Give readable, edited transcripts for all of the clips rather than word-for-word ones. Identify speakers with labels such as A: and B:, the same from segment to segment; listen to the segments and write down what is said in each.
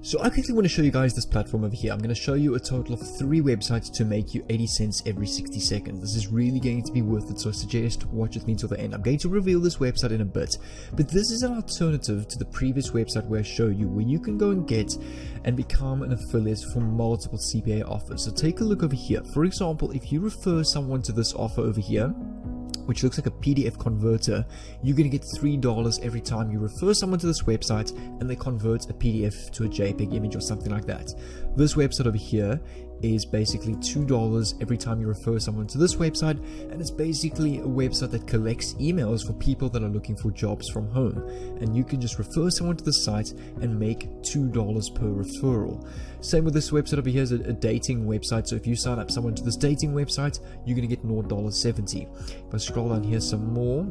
A: So I quickly want to show you guys this platform over here. I'm going to show you a total of 3 websites to make you 80 cents every 60 seconds. This is really going to be worth it, so I suggest watch with me until the end. I'm going to reveal this website in a bit, but this is an alternative to the previous website where I show you, where you can go and get and become an affiliate for multiple CPA offers. So take a look over here. For example, if you refer someone to this offer over here, which looks like a PDF converter, you're going to get $3 every time you refer someone to this website and they convert a PDF to a JPEG image or something like that. This website over here is basically $2 every time you refer someone to this website, and it's basically a website that collects emails for people that are looking for jobs from home, and you can just refer someone to the site and make $2 per referral. Same with this website over here, is a dating website. So if you sign up someone to this dating website, you're going to get $0.70. If I scroll down here some more,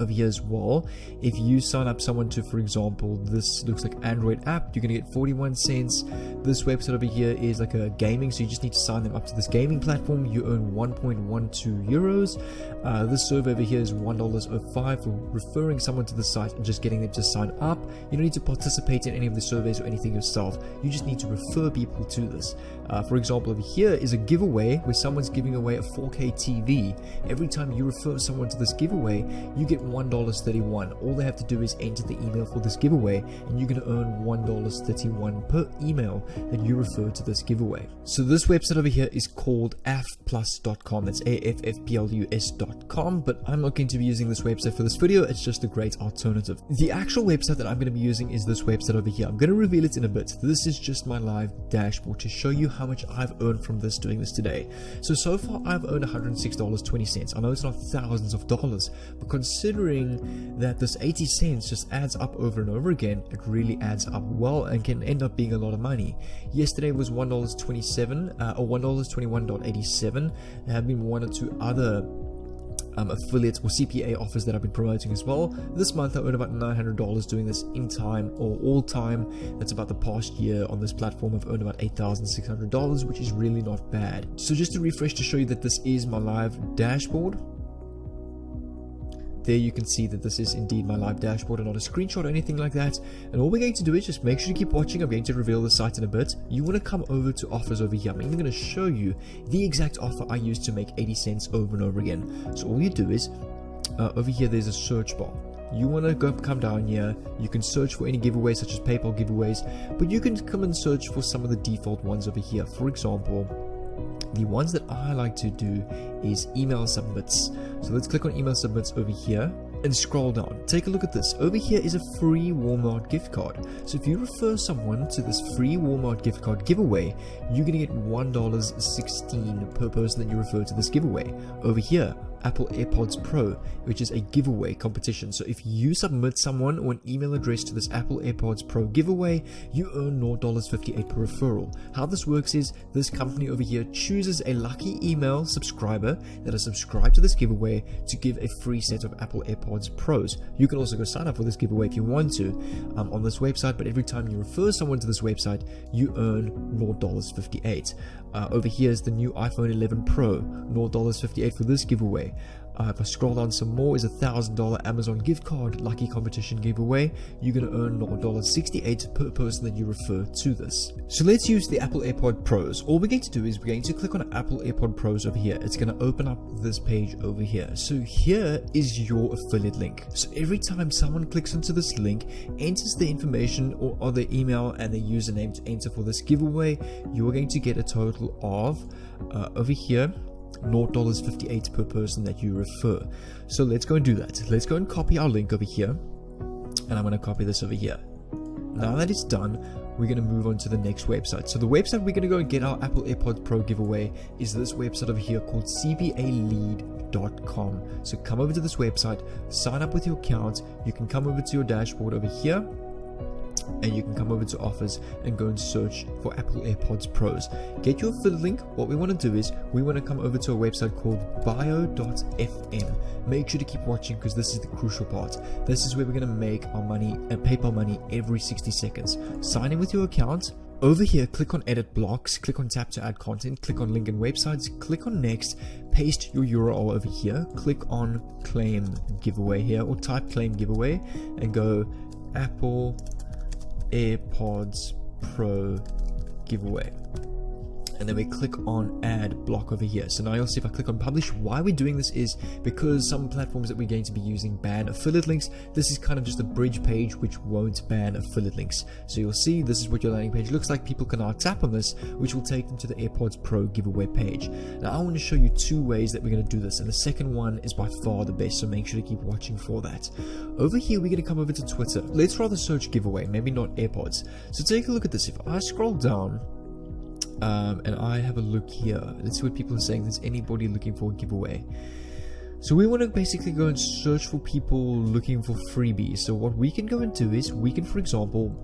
A: over here as well, if you sign up someone to, for example, this looks like Android app, you're gonna get 41 cents. This website over here is like a gaming, so you just need to sign them up to this gaming platform. You earn 1.12 euros. This server over here is $1.05 for referring someone to the site and just getting them to sign up. You don't need to participate in any of the surveys or anything yourself. You just need to refer people to this. For example, over here is a giveaway where someone's giving away a 4K TV. Every time you refer someone to this giveaway, you get $1.31. All they have to do is enter the email for this giveaway, and you're going to earn $1.31 per email that you refer to this giveaway. So this website over here is called affplus.com. That's AFFPLUS.com, but I'm not going to be using this website for this video. It's just a great alternative. The actual website that I'm going to be using is this website over here. I'm going to reveal it in a bit. This is just my live dashboard to show you how much I've earned from this doing this today. So far I've earned $106.20. I know it's not thousands of dollars, but considering that this 80 cents just adds up over and over again, it really adds up well and can end up being a lot of money. Yesterday was $1.27 or $1.21.87. There have been 1 or 2 other affiliates or CPA offers that I've been promoting as well. This month I earned about $900 doing this in time or all time. That's about the past year on this platform. I've earned about $8,600, which is really not bad. So just to refresh to show you that this is my live dashboard. There you can see that this is indeed my live dashboard and not a screenshot or anything like that. And all we're going to do is just make sure you keep watching. I'm going to reveal the site in a bit. You want to come over to offers over here. I'm even going to show you the exact offer I used to make 80 cents over and over again. So all you do is over here there's a search bar. You want to come down here. You can search for any giveaways such as PayPal giveaways, but you can come and search for some of the default ones over here. For example, the ones that I like to do is email submits. So let's click on email submits over here and scroll down. Take a look at this. Over here is a free Walmart gift card. So if you refer someone to this free Walmart gift card giveaway, you're going to get $1.16 per person that you refer to this giveaway. Over here, Apple AirPods Pro, which is a giveaway competition. So if you submit someone or an email address to this Apple AirPods Pro giveaway, you earn $0.58 per referral. How this works is this company over here chooses a lucky email subscriber that is subscribed to this giveaway to give a free set of Apple AirPods Pros. You can also go sign up for this giveaway if you want to on this website, but every time you refer someone to this website, you earn $0.58. Over here is the new iPhone 11 Pro, $0.58 for this giveaway. If I scroll down some more, is a $1,000 Amazon gift card lucky competition giveaway. You're going to earn $0.68 per person that you refer to this. So let's use the Apple AirPod Pros. All we're going to do is we're going to click on Apple AirPod Pros over here. It's going to open up this page over here. So here is your affiliate link. So every time someone clicks onto this link, enters the information or their email and their username to enter for this giveaway, you're going to get a total of over here $0.58 per person that you refer. So let's go and do that. Let's go and copy our link over here, and I'm going to copy this over here. Now that it's done, we're going to move on to the next website. So the website we're going to go and get our Apple AirPods Pro giveaway is this website over here called cpalead.com. So come over to this website, sign up with your account. You can come over to your dashboard over here, and you can come over to offers and go and search for Apple AirPods Pros. Get your affiliate link. What we want to do is we want to come over to a website called bio.fm. Make sure to keep watching because this is the crucial part. This is where we're going to make our money and PayPal money every 60 seconds. Sign in with your account. Over here, click on edit blocks, click on tap to add content, click on link in websites, click on next, paste your URL over here, click on claim giveaway here or type claim giveaway and go Apple AirPods Pro giveaway. And then we click on add block over here. So now you'll see if I click on publish, why we're doing this is because some platforms that we're going to be using ban affiliate links. This is kind of just a bridge page which won't ban affiliate links. So you'll see this is what your landing page looks like. People can now tap on this, which will take them to the AirPods Pro giveaway page. Now I want to show you two ways that we're going to do this, and the second one is by far the best, so make sure to keep watching for that. Over here we're going to come over to Twitter. Let's rather search giveaway, maybe not AirPods. So take a look at this. If I scroll down and I have a look here, let's see what people are saying. There's anybody looking for a giveaway. So we want to basically go and search for people looking for freebies. So what we can go and do is we can, for example,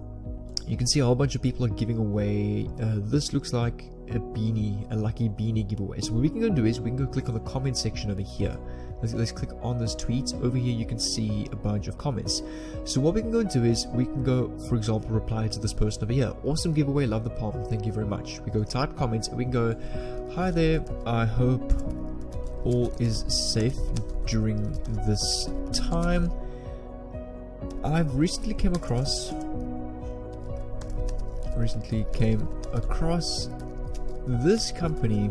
A: you can see a whole bunch of people are giving away, this looks like a beanie, a lucky beanie giveaway. So what we can go and do is we can go click on the comment section over here. Let's click on this tweet. Over here you can see a bunch of comments. So what we can go and do is we can go, for example, reply to this person over here. Awesome giveaway, love the palm, thank you very much. We go type comments and we can go, hi there, I hope all is safe during this time. I've recently came across this company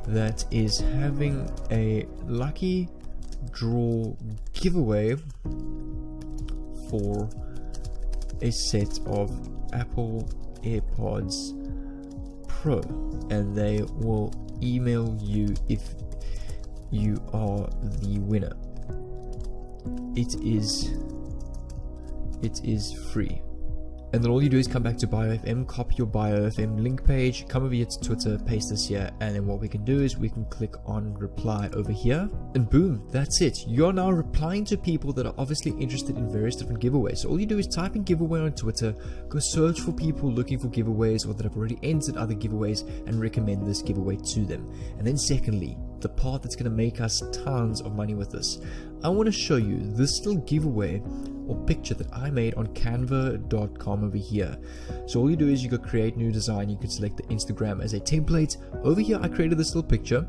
A: that is having a lucky draw giveaway for a set of Apple AirPods Pro, and they will email you if you are the winner. It is free. And then all you do is come back to BioFM, copy your BioFM link page, come over here to Twitter, paste this here, and then what we can do is we can click on reply over here, and boom, that's it. You're now replying to people that are obviously interested in various different giveaways. So all you do is type in giveaway on Twitter, go search for people looking for giveaways or that have already entered other giveaways, and recommend this giveaway to them. And then secondly, the part that's going to make us tons of money with this, I want to show you this little giveaway or picture that I made on canva.com over here. So all you do is you go create new design. You can select the Instagram as a template. Over here I created this little picture,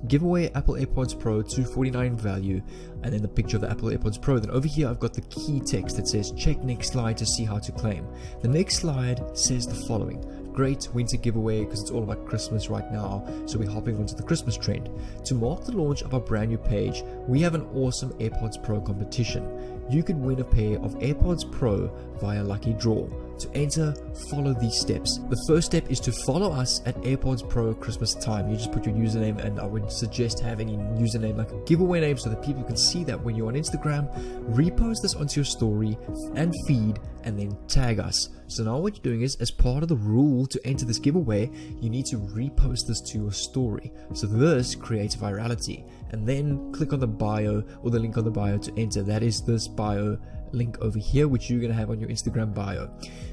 A: giveaway Apple AirPods Pro, $249 value, and then the picture of the Apple AirPods Pro. Then over here I've got the key text that says check next slide to see how to claim. The next slide says the following: great winter giveaway, because it's all about Christmas right now, so we're hopping onto the Christmas trend. To mark the launch of our brand new page, we have an awesome AirPods Pro competition. You could win a pair of AirPods Pro via lucky draw. To enter, follow these steps. The first step is to follow us at AirPods Pro Christmas time. You just put your username, and I would suggest have any username like a giveaway name so that people can see that when you're on Instagram. Repost this onto your story and feed, and then tag us. So now what you're doing is, as part of the rule to enter this giveaway, you need to repost this to your story. So this creates virality, and then click on the bio or the link on the bio to enter. That is this bio link over here, which you're going to have on your Instagram bio.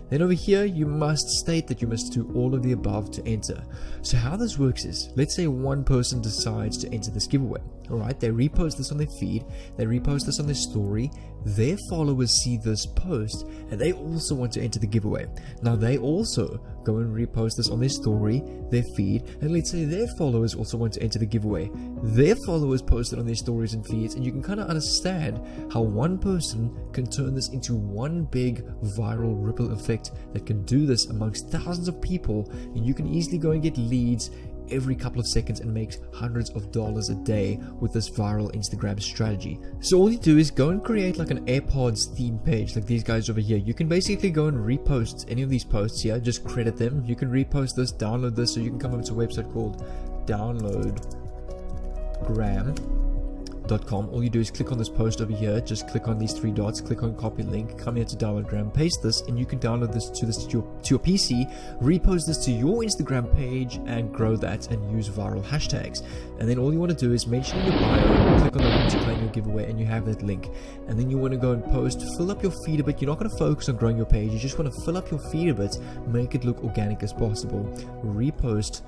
A: Then over here you must state that you must do all of the above to enter. So how this works is, let's say one person decides to enter this giveaway. Alright, they repost this on their feed, they repost this on their story, their followers see this post, and they also want to enter the giveaway. Now they also go and repost this on their story, their feed, and let's say their followers also want to enter the giveaway. Their followers post it on their stories and feeds, and you can kind of understand how one person can turn this into one big viral ripple effect that can do this amongst thousands of people, and you can easily go and get leads every couple of seconds and makes hundreds of dollars a day with this viral Instagram strategy. So all you do is go and create like an AirPods theme page like these guys over here. You can basically go and repost any of these posts here, just credit them. You can repost this, download this, so you can come over to a website called downloadgram.com. All you do is click on this post over here, just click on these three dots, click on copy link, come here to downloadgram, paste this, and you can download this to your PC, repost this to your Instagram page, and grow that and use viral hashtags. And then all you want to do is mention in your bio, click on the link to claim your giveaway, and you have that link. And then you want to go and post, fill up your feed a bit. You're not going to focus on growing your page, you just want to fill up your feed a bit, make it look organic as possible. Repost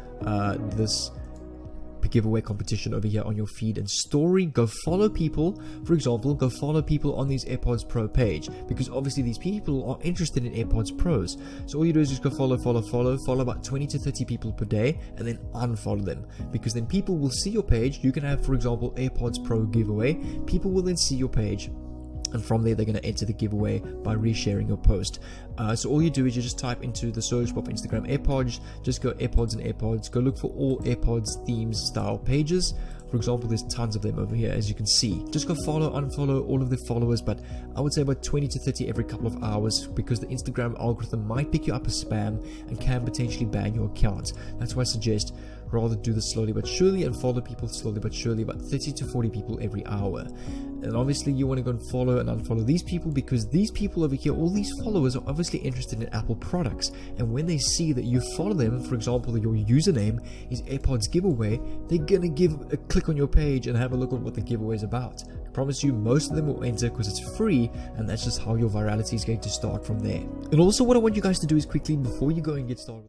A: this giveaway competition over here on your feed and story. Go follow people. For example, go follow people on these AirPods Pro page, because obviously these people are interested in AirPods Pros. So all you do is just go follow about 20 to 30 people per day, and then unfollow them, because then people will see your page. You can have, for example, AirPods Pro giveaway. People will then see your page, and from there they're going to enter the giveaway by resharing your post. So all you do is you just type into the search bar for Instagram AirPods, just go AirPods and AirPods, go look for all AirPods themes style pages. For example, there's tons of them over here, as you can see. Just go follow, unfollow all of the followers, but I would say about 20 to 30 every couple of hours, because the Instagram algorithm might pick you up as spam and can potentially ban your account. That's why I suggest rather do this slowly but surely and follow people slowly but surely, about 30 to 40 people every hour. And obviously you want to go and follow and unfollow these people, because these people over here, all these followers, are obviously interested in Apple products, and when they see that you follow them, for example your username is AirPods giveaway, they're gonna give a click on your page and have a look at what the giveaway is about. I promise you most of them will enter because it's free, and that's just how your virality is going to start from there. And also what I want you guys to do is quickly, before you go and get started